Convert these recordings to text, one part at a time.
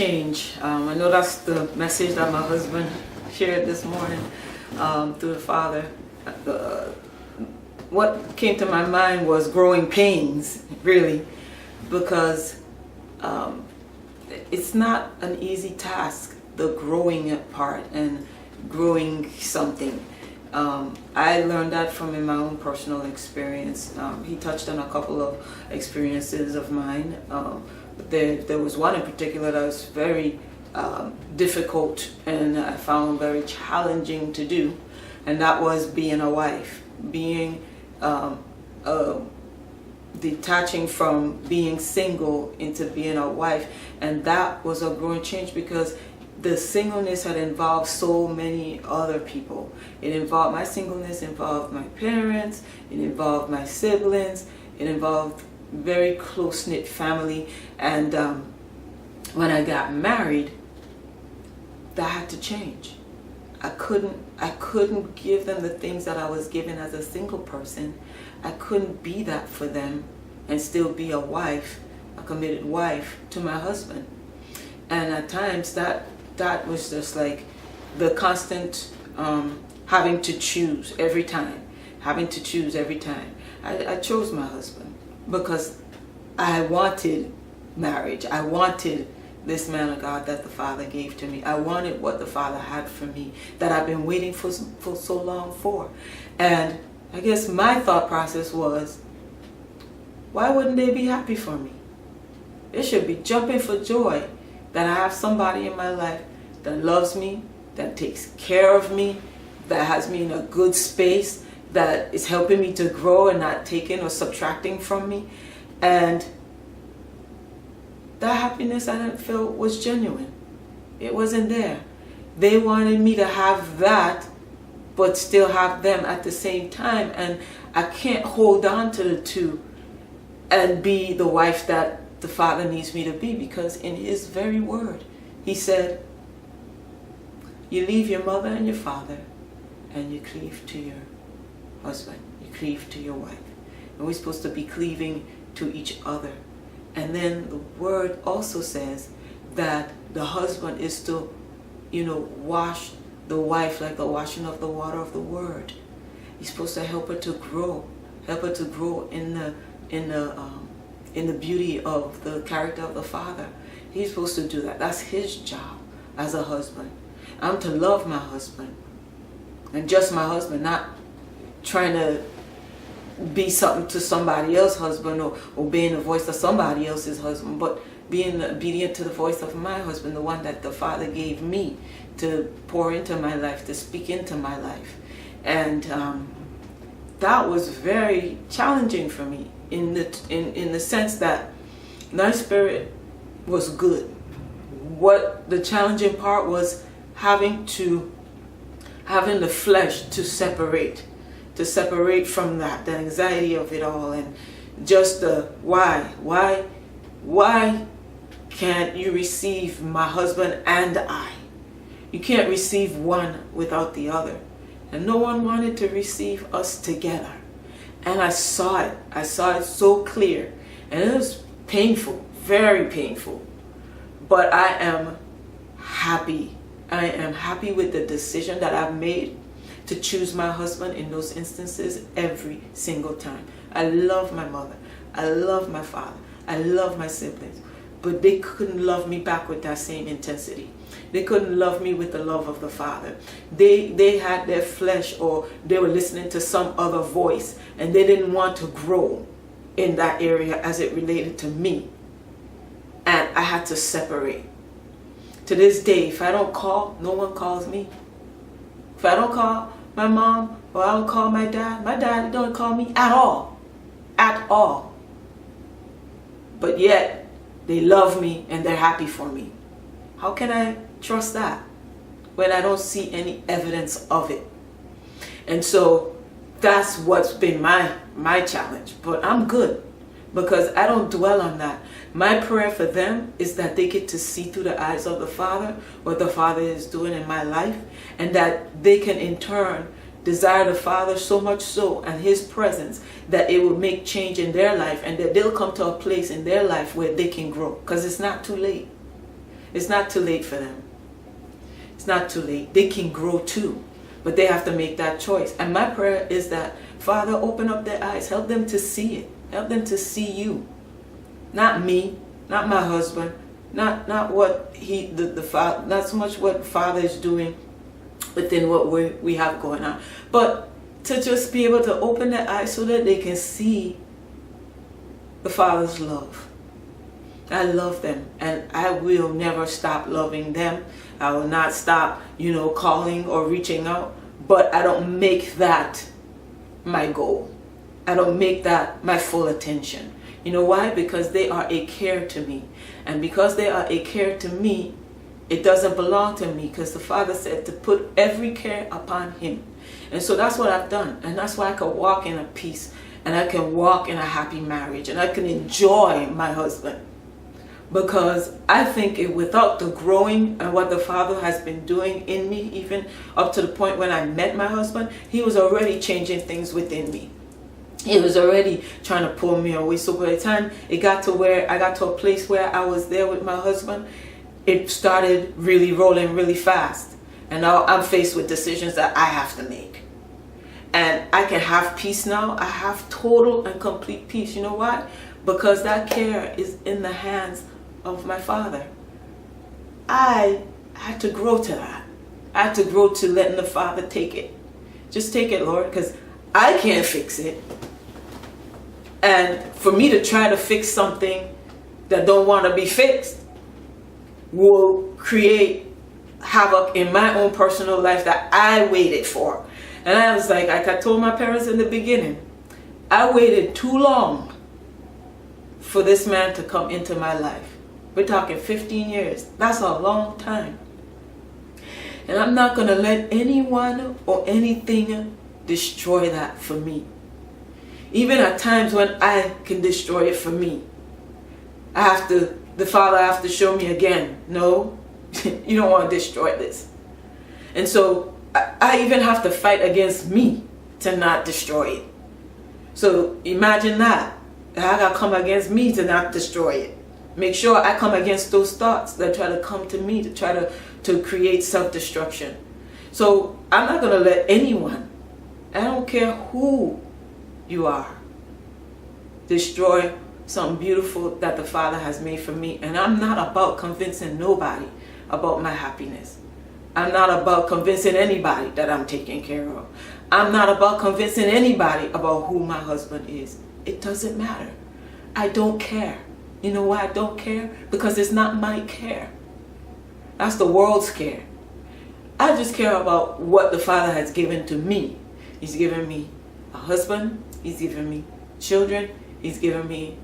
change. I know that's the message that my husband shared this morning through the Father. What came to my mind was growing pains, really, because it's not an easy task, the growing part and growing something. I learned that from in my own personal experience. He touched on a couple of experiences of mine. There was one in particular that was very difficult and I found very challenging to do, and that was being a wife, being detaching from being single into being a wife. And that was a growing change because the singleness had involved so many other people. My singleness involved my parents, it involved my siblings, it involved very close-knit family. And when I got married, that had to change. I couldn't give them the things that I was given as a single person. I couldn't be that for them and still be a wife, a committed wife to my husband. And at times that was just like the constant having to choose every time. I chose my husband because I wanted marriage. I wanted this man of God that the Father gave to me. I wanted what the Father had for me that I've been waiting for so long for. And I guess my thought process was, why wouldn't they be happy for me? They should be jumping for joy that I have somebody in my life that loves me, that takes care of me, that has me in a good space, that is helping me to grow and not taking or subtracting from me. And that happiness I didn't feel was genuine. It wasn't there. They wanted me to have that, but still have them at the same time. And I can't hold on to the two and be the wife that the Father needs me to be, because in His very word, He said, you leave your mother and your father and you cleave to your husband. You cleave to your wife. And we're supposed to be cleaving to each other. And then the word also says that the husband is to, wash the wife like the washing of the water of the word. He's supposed to help her to grow in the beauty of the character of the Father. He's supposed to do that. That's his job as a husband. I'm to love my husband, and just my husband, not trying to be something to somebody else's husband or obeying the voice of somebody else's husband, but being obedient to the voice of my husband, the one that the Father gave me to pour into my life, to speak into my life. And that was very challenging for me in the sense that my spirit was good. What the challenging part was having the flesh to separate from that, the anxiety of it all, and just the why can't you receive my husband and I? You can't receive one without the other. And no one wanted to receive us together. And I saw it so clear, and it was painful, very painful. But I am happy. I am happy with the decision that I've made to choose my husband in those instances every single time. I love my mother. I love my father. I love my siblings. But they couldn't love me back with that same intensity. They couldn't love me with the love of the Father. They had their flesh, or they were listening to some other voice, and they didn't want to grow in that area as it related to me. And I had to separate. To this day, if I don't call, no one calls me. If I don't call my mom, or I don't call my dad don't call me at all. At all. But yet, they love me and they're happy for me. How can I trust that when I don't see any evidence of it? And so that's what's been my challenge. But I'm good, because I don't dwell on that. My prayer for them is that they get to see through the eyes of the Father what the Father is doing in my life, and that they can in turn desire the Father so much so, and His presence, that it will make change in their life, and that they'll come to a place in their life where they can grow, because it's not too late. It's not too late for them. It's not too late. They can grow too, but they have to make that choice. And my prayer is that, Father, open up their eyes. Help them to see it. Help them to see you. Not me, not my husband, not what the father, not so much what Father is doing within what we have going on, but to just be able to open their eyes so that they can see the Father's love. I love them, and I will never stop loving them. I will not stop, calling or reaching out, but I don't make that my goal. I don't make that my full attention. You know why? Because they are a care to me. And because they are a care to me, it doesn't belong to me, because the Father said to put every care upon Him. And so that's what I've done. And that's why I can walk in a peace, and I can walk in a happy marriage, and I can enjoy my husband. Because I think without the growing and what the Father has been doing in me, even up to the point when I met my husband, He was already changing things within me. He was already trying to pull me away. So by the time it got to where I got to a place where I was there with my husband, it started really rolling really fast. And now I'm faced with decisions that I have to make. And I can have peace now. I have total and complete peace. You know why? Because that care is in the hands of my Father. I had to grow to that. I had to grow to letting the Father take it. Just take it, Lord, because I can't fix it. And for me to try to fix something that don't want to be fixed will create havoc in my own personal life that I waited for. And I was like I told my parents in the beginning, I waited too long for this man to come into my life. We're talking 15 years. That's a long time. And I'm not going to let anyone or anything destroy that for me. Even at times when I can destroy it for me, the Father has to show me again, no, you don't want to destroy this. And so I even have to fight against me to not destroy it. So imagine that. I got to come against me to not destroy it. Make sure I come against those thoughts that try to come to me to try to create self-destruction. So I'm not going to let anyone, I don't care who you are, destroy something beautiful that the Father has made for me. And I'm not about convincing nobody about my happiness. I'm not about convincing anybody that I'm taken care of. I'm not about convincing anybody about who my husband is. It doesn't matter. I don't care. You know why I don't care? Because it's not my care. That's the world's care. I just care about what the Father has given to me. He's given me a husband. He's given me children. He's given me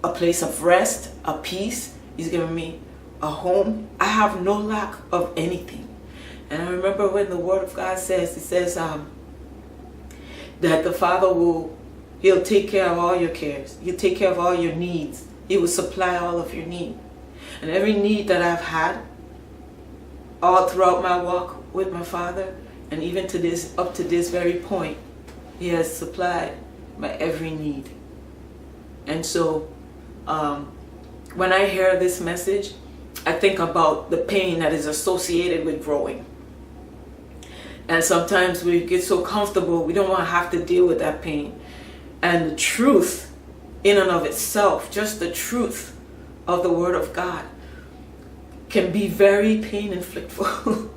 a place of rest, a peace. He's given me a home. I have no lack of anything. And I remember when the Word of God says, it says that the Father He'll take care of all your cares. He'll take care of all your needs. He will supply all of your need. And every need that I've had all throughout my walk with my Father, and even up to this very point, He has supplied my every need. And so when I hear this message, I think about the pain that is associated with growing. And sometimes we get so comfortable, we don't want to have to deal with that pain. And the truth in and of itself, just the truth of the Word of God, can be very pain inflictful.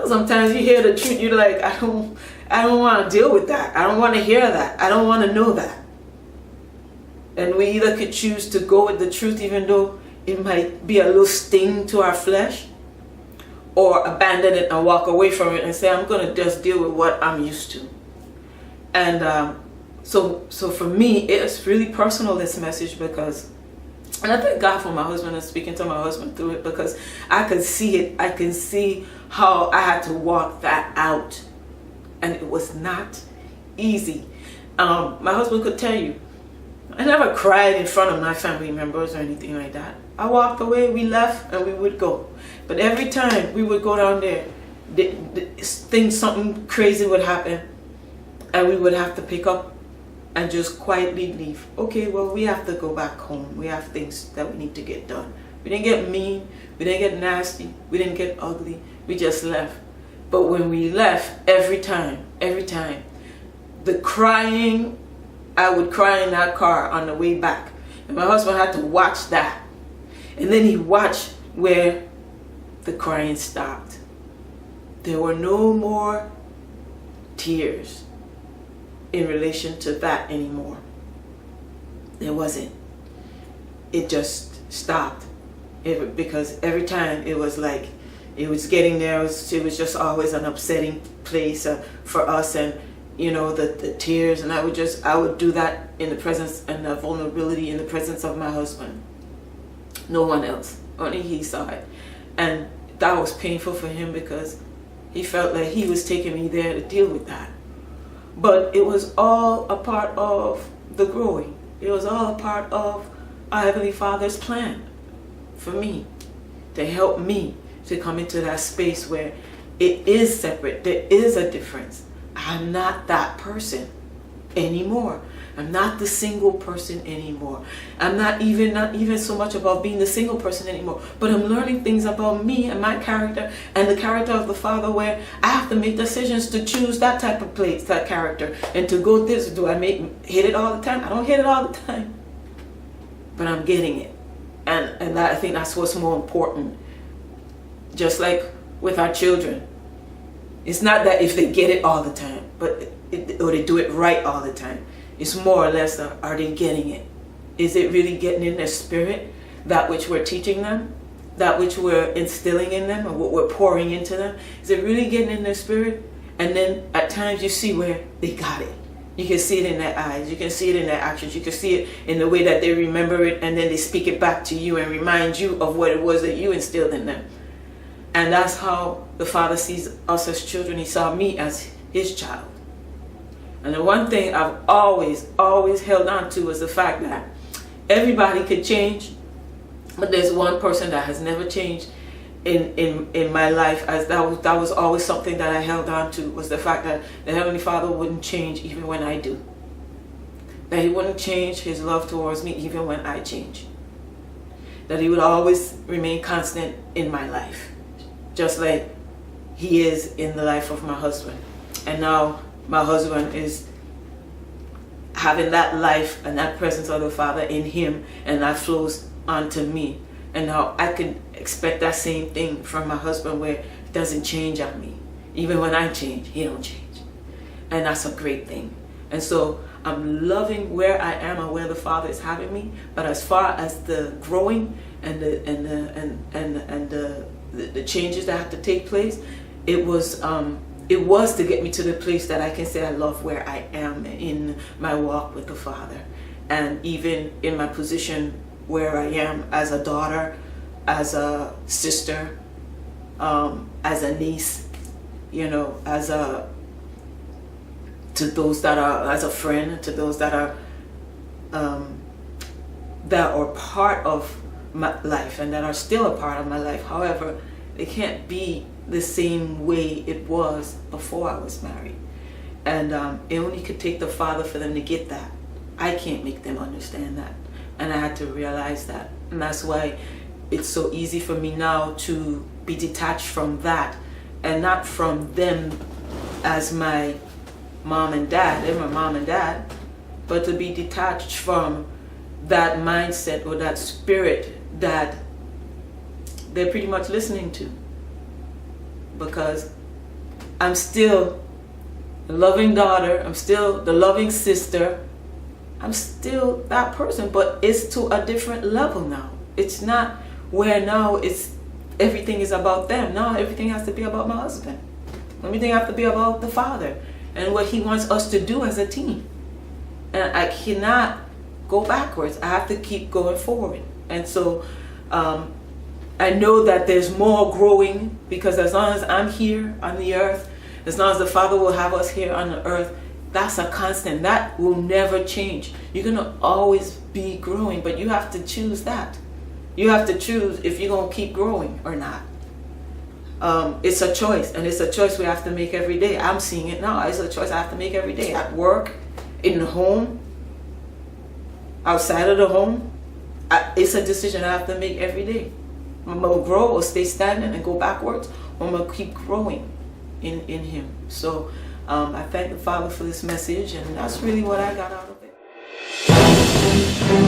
Sometimes you hear the truth, you're like, I don't want to deal with that. I don't want to hear that. I don't want to know that. And we either could choose to go with the truth even though it might be a little sting to our flesh, or abandon it and walk away from it and say, I'm going to just deal with what I'm used to. And so for me, it's really personal, this message, because, and I thank God for my husband and speaking to my husband through it, because I could see it. I can see how I had to walk that out. And it was not easy. My husband could tell you, I never cried in front of my family members or anything like that. I walked away, we left, and we would go. But every time we would go down there, something crazy would happen, and we would have to pick up and just quietly leave. Okay, well, we have to go back home. We have things that we need to get done. We didn't get mean. We didn't get nasty. We didn't get ugly. We just left. But when we left, every time, the crying, I would cry in that car on the way back. And my husband had to watch that. And then he watched where the crying stopped. There were no more tears in relation to that anymore. There wasn't. It just stopped. Because every time it was like, it was getting there, it was just always an upsetting place for us, and the tears, and I would do that in the presence and the vulnerability in the presence of my husband. No one else, only he saw it. And that was painful for him because he felt like he was taking me there to deal with that. But it was all a part of the growing. It was all a part of our Heavenly Father's plan for me, to help me to come into that space where it is separate. There is a difference. I'm not that person anymore. I'm not the single person anymore. I'm not even so much about being the single person anymore, but I'm learning things about me and my character and the character of the Father, where I have to make decisions to choose that type of place, that character, and to go this. Do I hit it all the time? I don't hit it all the time, but I'm getting it. And I think that's what's more important. Just like with our children, it's not that if they get it all the time, or they do it right all the time. It's more or less, are they getting it? Is it really getting in their spirit, that which we're teaching them, that which we're instilling in them, or what we're pouring into them? Is it really getting in their spirit? And then at times you see where they got it. You can see it in their eyes. You can see it in their actions. You can see it in the way that they remember it, and then they speak it back to you and remind you of what it was that you instilled in them. And that's how the Father sees us as children. He saw me as his child. And the one thing I've always held on to is the fact that everybody could change, but there's one person that has never changed in my life. As that was always something that I held on to, was the fact that the Heavenly Father wouldn't change even when I do. That he wouldn't change his love towards me even when I change. That he would always remain constant in my life, just like he is in the life of my husband. And now my husband is having that life and that presence of the Father in him, and that flows onto me. And now I can expect that same thing from my husband, where it doesn't change on me. Even when I change, he don't change. And that's a great thing. And so I'm loving where I am and where the Father is having me. But as far as the growing and the changes that have to take place, it was to get me to the place that I can say I love where I am in my walk with the Father, and even in my position where I am as a daughter, as a sister, as a niece, to those that are, as a friend, to those that are part of my life and that are still a part of my life. However, they can't be the same way it was before I was married. And it only could take the Father for them to get that. I can't make them understand that. And I had to realize that. And that's why it's so easy for me now to be detached from that, and not from them as my mom and dad. They're my mom and dad. But to be detached from that mindset or that spirit that they're pretty much listening to. Because I'm still the loving daughter, I'm still the loving sister, I'm still that person, but it's to a different level now. It's not where now everything is about them. Now everything has to be about my husband. Everything has to be about the Father and what he wants us to do as a team. And I cannot go backwards. I have to keep going forward. And so I know that there's more growing, because as long as I'm here on the earth, as long as the Father will have us here on the earth, that's a constant. That will never change. You're going to always be growing, but you have to choose that. You have to choose if you're going to keep growing or not. It's a choice, and it's a choice we have to make every day. I'm seeing it now. It's a choice I have to make every day, at work, in the home, outside of the home. it's a decision I have to make every day. I'm going to grow or stay stagnant and go backwards, or I'm going to keep growing in Him. So I thank the Father for this message, and that's really what I got out of it.